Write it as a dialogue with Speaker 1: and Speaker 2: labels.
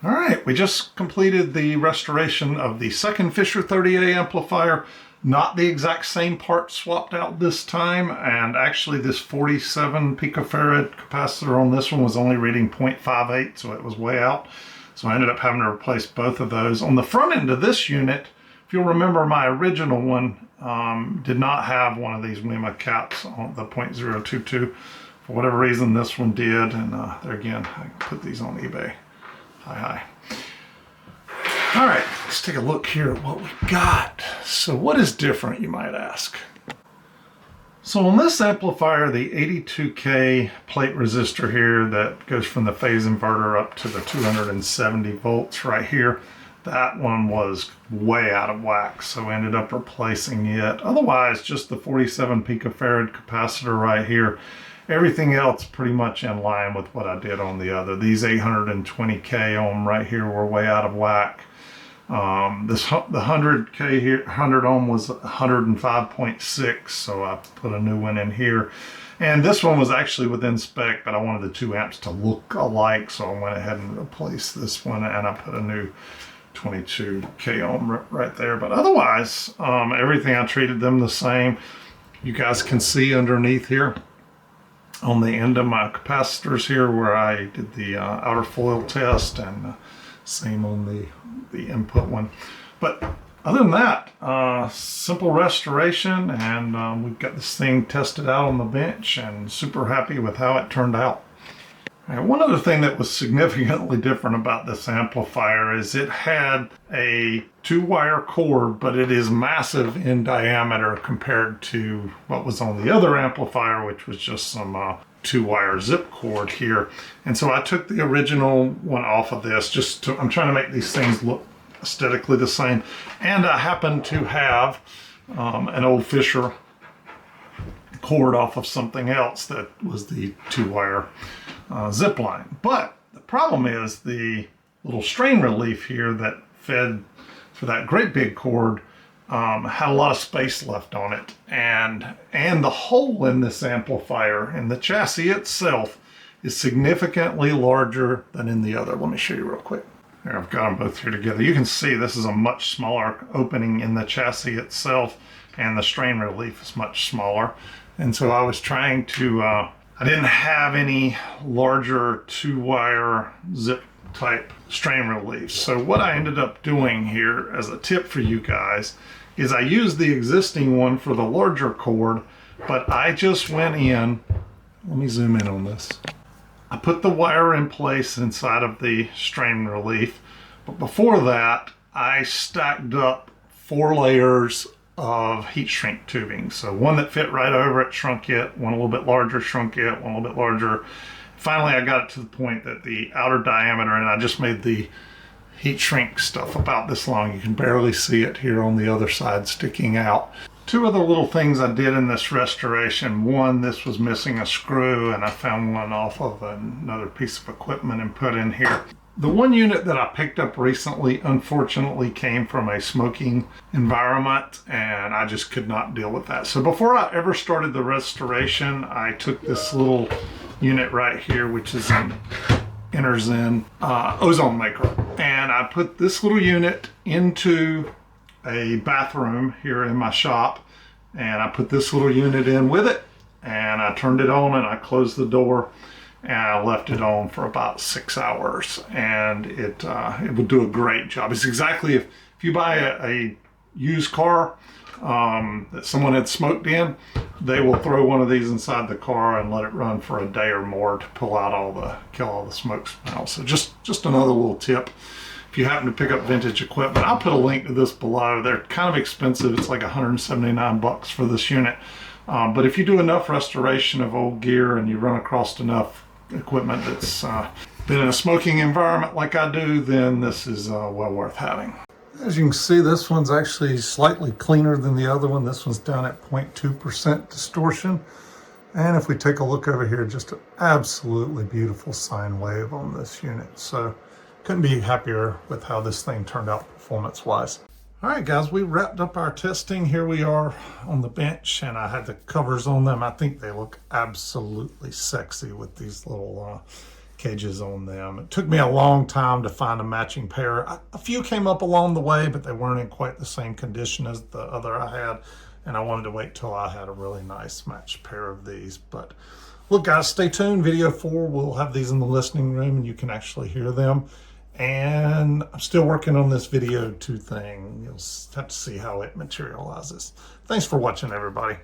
Speaker 1: All right, we just completed the restoration of the second Fisher 30A amplifier. Not the exact same part swapped out this time, and actually this 47 picofarad capacitor on this one was only reading 0.58, so it was way out. So I ended up having to replace both of those. On the front end of this unit, if you'll remember, my original one did not have one of these WEMA caps on the 0.022. For whatever reason, this one did, and there again, I put these on eBay. Hi. All right, let's take a look here at what we got. So what is different, you might ask? So on this amplifier, the 82K plate resistor here that goes from the phase inverter up to the 270 volts right here, that one was way out of whack, so I ended up replacing it. Otherwise, just the 47 picofarad capacitor right here. Everything else pretty much in line with what I did on the other. These 820K ohm right here were way out of whack. The 100K here, 100 ohm was 105.6, so I put a new one in here. And this one was actually within spec, but I wanted the 2 amps to look alike, so I went ahead and replaced this one, and I put a new 22K ohm right there. But otherwise, everything, I treated them the same. You guys can see underneath here on the end of my capacitors here where I did the outer foil test, and same on the input one. But other than that, simple restoration, and we've got this thing tested out on the bench and super happy with how it turned out. And one other thing that was significantly different about this amplifier is it had a 2-wire cord, but it is massive in diameter compared to what was on the other amplifier, which was just some 2-wire zip cord here. And so I took the original one off of this, I'm trying to make these things look aesthetically the same. And I happen to have an old Fisher cord off of something else that was the 2-wire zip line. But the problem is the little strain relief here that fed for that great big cord had a lot of space left on it, and the hole in this amplifier in the chassis itself is significantly larger than in the other. Let me show you real quick. Here, I've got them both here together. You can see this is a much smaller opening in the chassis itself, and the strain relief is much smaller. And so I was trying to, I didn't have any larger 2-wire zip type strain relief. So what I ended up doing here as a tip for you guys is I used the existing one for the larger cord, but I just went in, let me zoom in on this. I put the wire in place inside of the strain relief, but before that I stacked up 4 layers of heat shrink tubing. So one that fit right over it, shrunk it, one a little bit larger, shrunk it, one a little bit larger. Finally, I got it to the point that the outer diameter, and I just made the heat shrink stuff about this long. You can barely see it here on the other side sticking out. 2 other little things I did in this restoration. One, this was missing a screw, and I found one off of another piece of equipment and put in here. The one unit that I picked up recently, unfortunately, came from a smoking environment, and I just could not deal with that. So before I ever started the restoration, I took this little unit right here, which is an Enerzen ozone maker, and I put this little unit into a bathroom here in my shop, and I put this little unit in with it, and I turned it on and I closed the door, and I left it on for about 6 hours, and it would do a great job. It's exactly, if you buy a used car that someone had smoked in, they will throw one of these inside the car and let it run for a day or more to pull out kill all the smoke smell. So just another little tip. If you happen to pick up vintage equipment, I'll put a link to this below. They're kind of expensive. It's like 179 bucks for this unit. But if you do enough restoration of old gear and you run across enough equipment that's been in a smoking environment like I do, then this is well worth having. As you can see, this one's actually slightly cleaner than the other one. This one's down at 0.2% distortion. And if we take a look over here, just an absolutely beautiful sine wave on this unit. So couldn't be happier with how this thing turned out performance-wise. All right, guys, we wrapped up our testing. Here we are on the bench, and I had the covers on them. I think they look absolutely sexy with these little cages on them. It took me a long time to find a matching pair. A few came up along the way, but they weren't in quite the same condition as the other I had, and I wanted to wait till I had a really nice matched pair of these. But look, guys, stay tuned. Video 4, we'll have these in the listening room and you can actually hear them. And I'm still working on this video 2 thing. You'll have to see how it materializes. Thanks for watching, everybody.